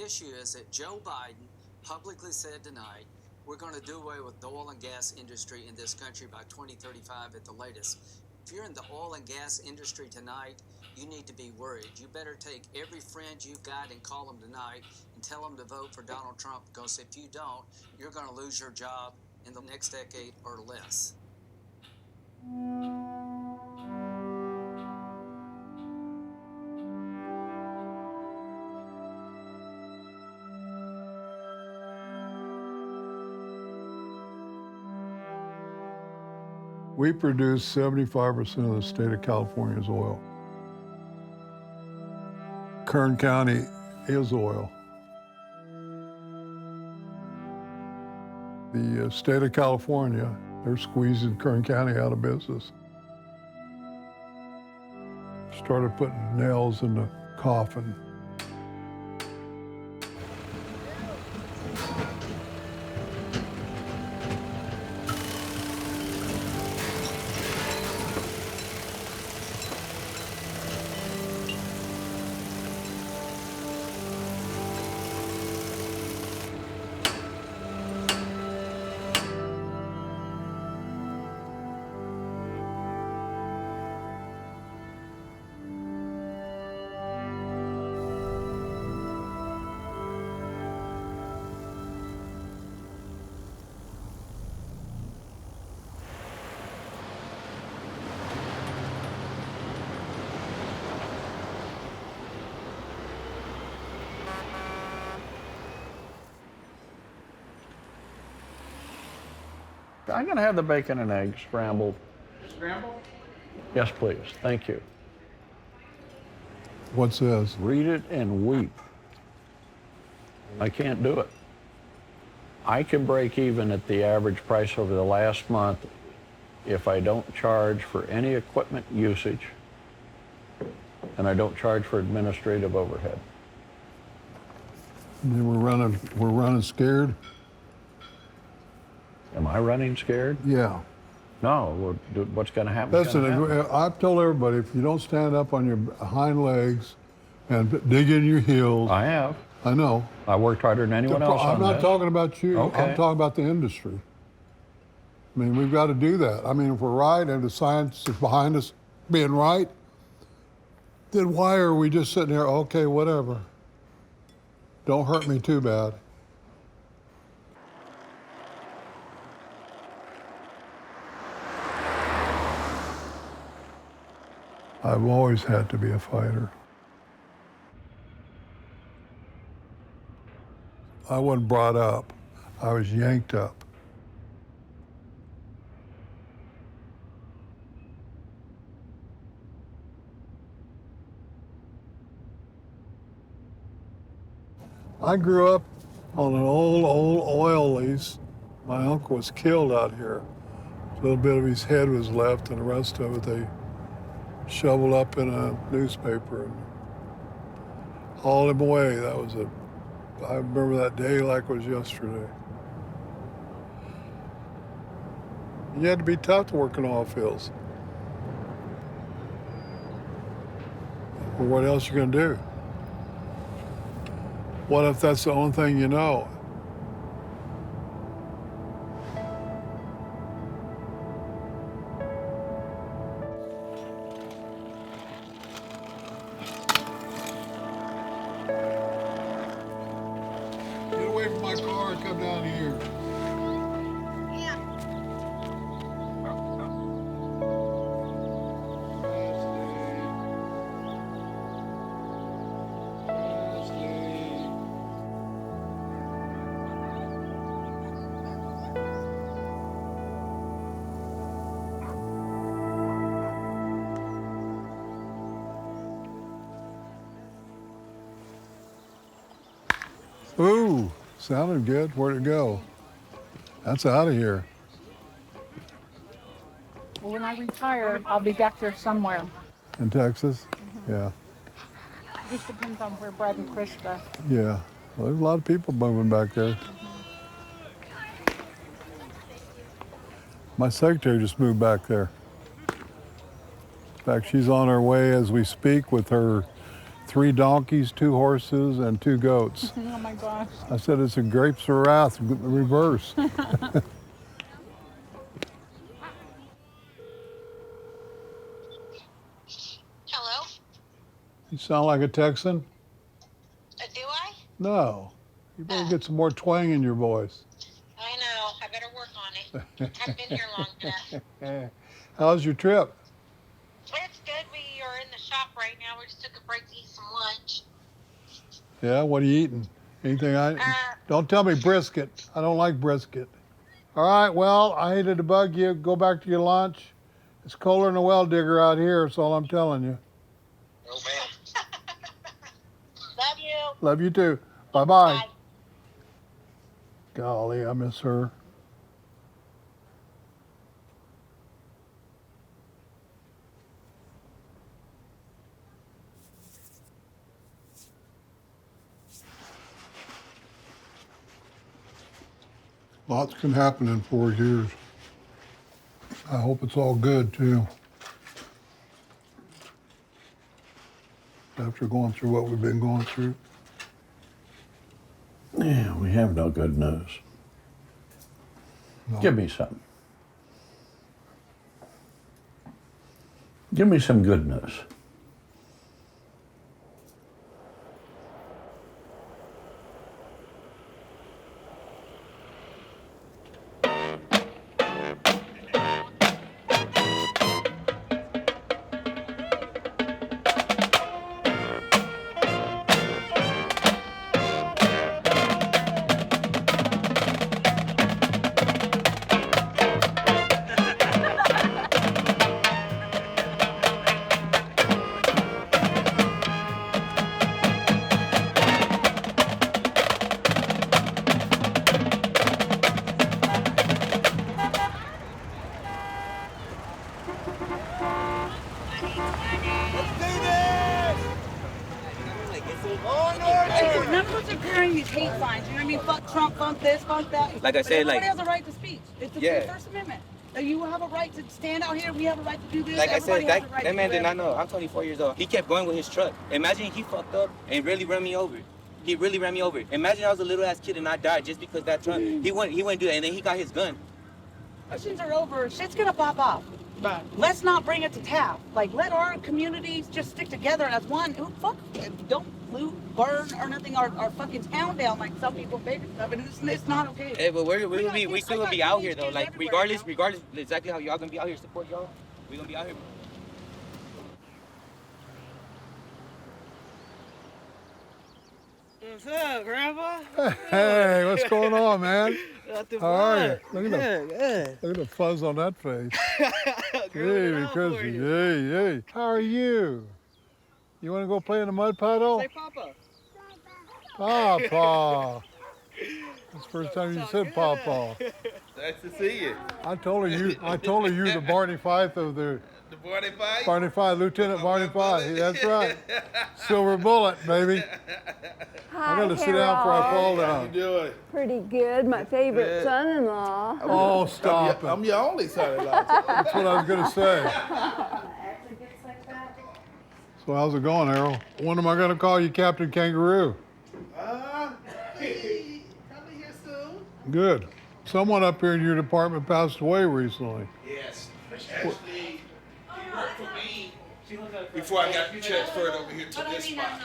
issue is that Joe Biden publicly said tonight, we're going to do away with the oil and gas industry in this country by 2035 at the latest. If you're in the oil and gas industry tonight, you need to be worried. You better take every friend you've got and call them tonight and tell them to vote for Donald Trump, because if you don't, you're going to lose your job in the next decade or less. We produce 75% of the state of California's oil. Kern County is oil. The state of California, they're squeezing Kern County out of business. Started putting nails in the coffin. I'm going to have the bacon and eggs scrambled. Scrambled? Yes, please. Thank you. What's this? Read it and weep. I can't do it. I can break even at the average price over the last month if I don't charge for any equipment usage and I don't charge for administrative overhead. And then we're running scared? Am I running scared? Yeah. No. What's going to happen? Listen, I've told everybody, if you don't stand up on your hind legs and dig in your heels. I have. I know. I worked harder than anyone else on I'm not this. talking about you. Okay. I'm talking about the industry. I mean, we've got to do that. I mean, if we're right and the science is behind us being right, then why are we just sitting there, okay, whatever. Don't hurt me too bad. I've always had to be a fighter. I wasn't brought up. I was yanked up. I grew up on an old oil lease. My uncle was killed out here. A little bit of his head was left, and the rest of it they shoveled up in a newspaper and hauled him away. I remember that day like it was yesterday. You had to be tough to work in oil fields. Well, what else you gonna do? What if that's the only thing you know? Get away from my car and come down here. Ooh, sounded good. Where'd it go? That's out of here. Well, when I retire, I'll be back there somewhere. In Texas? Yeah. Just depends on where Brad and Chris go. Yeah. Well, there's a lot of people moving back there. My secretary just moved back there. In fact, she's on her way as we speak with her 3 donkeys, 2 horses, and 2 goats. Oh my gosh. I said it's a grapes of wrath reverse. Hello? You sound like a Texan? Do I? No. You better get some more twang in your voice. I know. I better work on it. Haven't been here long enough. How's your trip? It's good. We are in the shop right now. We just took a break to eat some lunch. Yeah, what are you eating? Anything Don't tell me brisket. I don't like brisket. All right, well, I hated to bug you. Go back to your lunch. It's colder than a well digger out here, that's all I'm telling you. Oh, man. Love you. Love you too. Bye-bye. Bye. Golly, I miss her. Lots can happen in 4 years. I hope it's all good, too. After going through what we've been going through. Yeah, we have no good news. No. Give me some. Give me some good news. None of us are carrying these hate signs. You know what I mean? Fuck Trump, fuck this, fuck that. Like I said, everybody like- has a right to speech. It's the First Amendment. You have a right to stand out here. We have a right to do this. Like I Everybody said, has a right that to man do did not know. I'm 24 years old. He kept going with his truck. Imagine he fucked up and really ran me over. He really ran me over. Imagine I was a little ass kid and I died just because that truck. He wouldn't do that, and then he got his gun. Questions are over. Shit's gonna pop off. But let's not bring it to Taft. Like, let our communities just stick together as one. Who fuck? Don't loot, burn, or nothing our fucking town down like some people make it stuff. And it's not okay. Hey, but we got still gonna be teenage out here kids though. Like everywhere regardless exactly how y'all gonna be out here support y'all. We gonna be out here. What's up, Grandpa? Hey, what's going on, man? Nothing How are you? much. Look at Good. Look at the fuzz on that face. Growing Hey, up for Chrissy. you. Hey. How are you? You want to go play in the mud puddle? Say Papa. Papa. That's the first time you Sound said good. Papa. Nice to see you. I told her you the Barney Fife of the The Barney Fife? Barney Fife, Lieutenant Barney Bullet? Fife. That's right. Silver bullet, baby. I got to sit down before I fall How you down. doing? Pretty good. My favorite Good. son-in-law. Oh, stop I'm it. your only son-in-law. That's what I was going to say. So how's it going, Harold? When am I going to call you Captain Kangaroo? Hey, coming here soon. Good. Someone up here in your department passed away recently. Yes. Actually, he worked for me before I got transferred over here to this spot.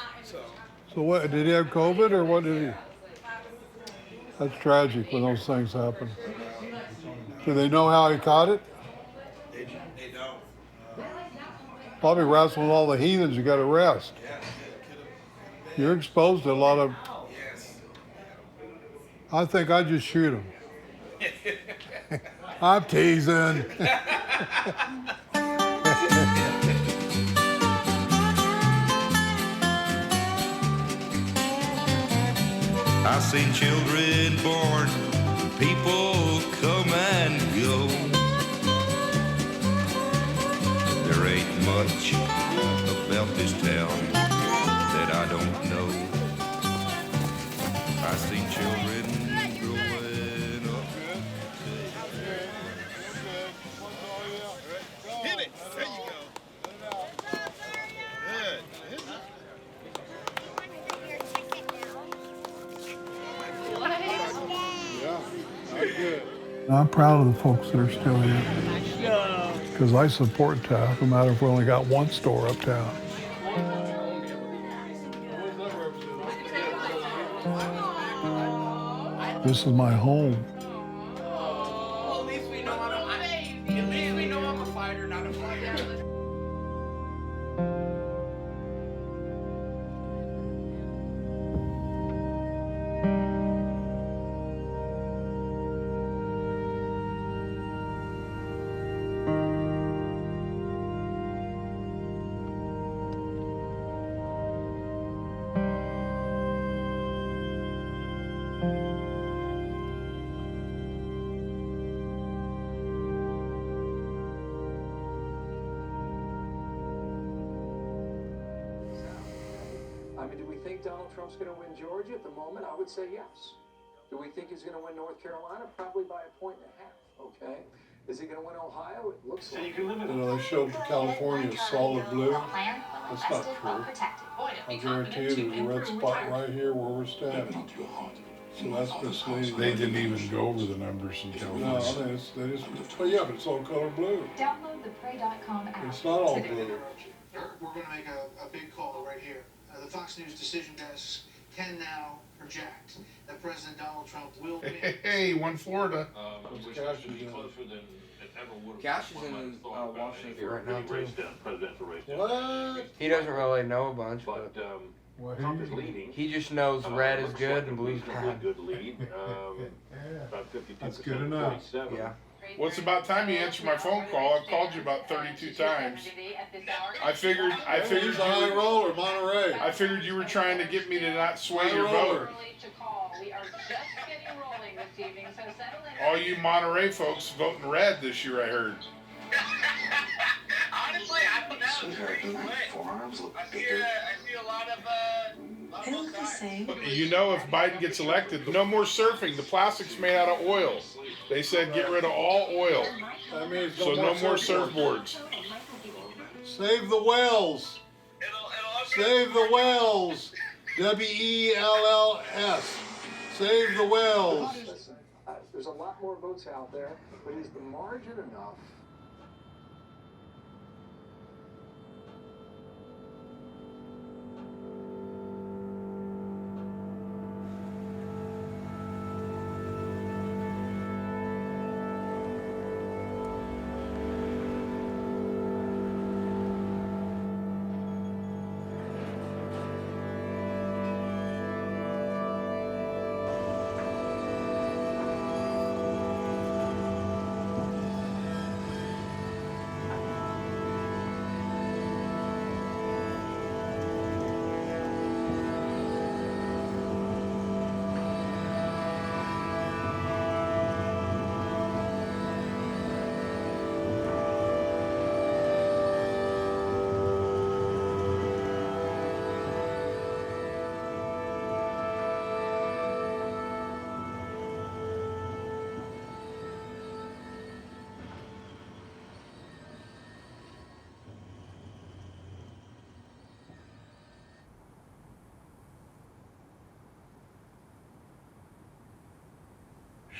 So what, did he have COVID or what did he? That's tragic when those things happen. Do they know how he caught it? They don't. Probably wrestling with all the heathens you got to rest. You're exposed to a lot of. Yes. I think I'd just shoot him. I'm teasing. I've seen children born, people come and go. There ain't much about this town that I don't know. I've seen children growing up. Hit it. There you go. Good. I'm proud of the folks that are still here. Because I support Taft, no matter if we only got one store uptown. This is my home. Well, at least we know I'm a fighter, not a fighter. I mean, do we think Donald Trump's going to win Georgia? At the moment, I would say yes. Do we think he's going to win North Carolina? Probably by 1.5 points, okay? Is he going to win Ohio? It looks like. You know, they showed California solid blue. That's not true. I guarantee you there's a red spot right here where we're standing. So that's misleading. They didn't even go over the numbers in California. No, they just, oh yeah, but it's all color blue. Download the Pray.com app. It's not all blue. We're going to make a big call right here. The Fox News decision desk can now project that President Donald Trump will win. Hey, won Florida. Cash is in Washington right now too. What? He doesn't really know a bunch, but Well, he just knows red is good and blue's bad. That's good enough. Yeah. Well, it's about time you answered my phone call. I've called you about 32 times. I figured Here's a high roller, Monterey. I figured you were trying to get me to not sway your vote. All you Monterey folks voting red this year, I heard. Honestly, I don't know. I see a lot of You know, if Biden gets elected, no more surfing. The plastic's made out of oil. They said get rid of all oil. That means So no more surfboards. Save the whales. Save the whales. WELLS. Save the whales. Listen, there's a lot more votes out there, but is the margin enough?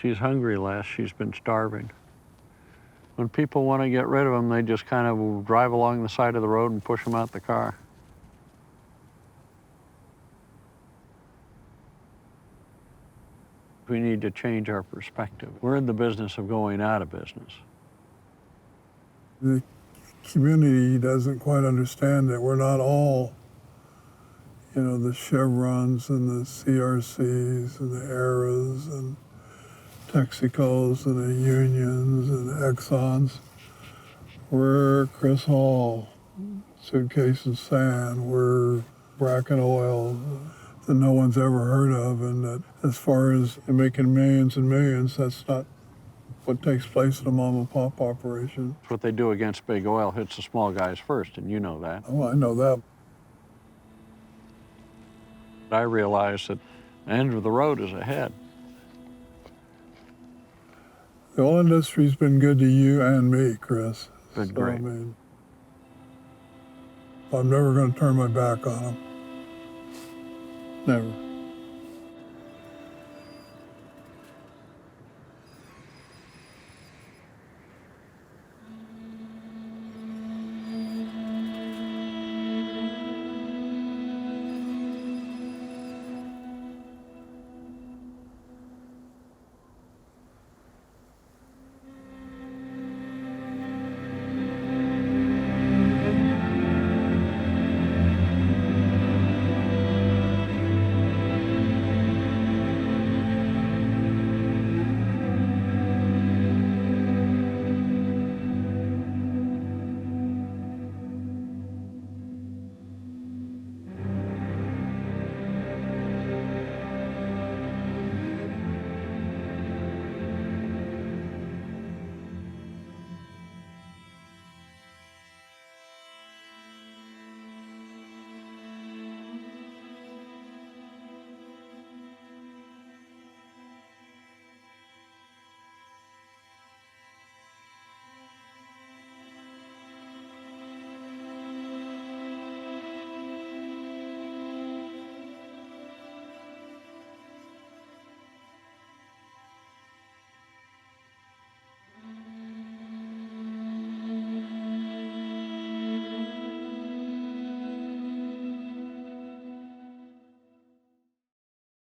She's hungry, Les. She's been starving. When people want to get rid of them, they just kind of drive along the side of the road and push them out the car. We need to change our perspective. We're in the business of going out of business. The community doesn't quite understand that we're not all, you know, the Chevrons and the CRCs and the ERAs and Texacos and the Unions and the Exxons. We're Chris Hall, Suitcase and Sand. We're Bracken Oil that no one's ever heard of, and that as far as making millions and millions, that's not what takes place in a mom and pop operation. What they do against big oil hits the small guys first, and you know that. Oh, I know that. I realize that the end of the road is ahead. The oil industry's been good to you and me, Chris. Been great. I mean, I'm never going to turn my back on them. Never.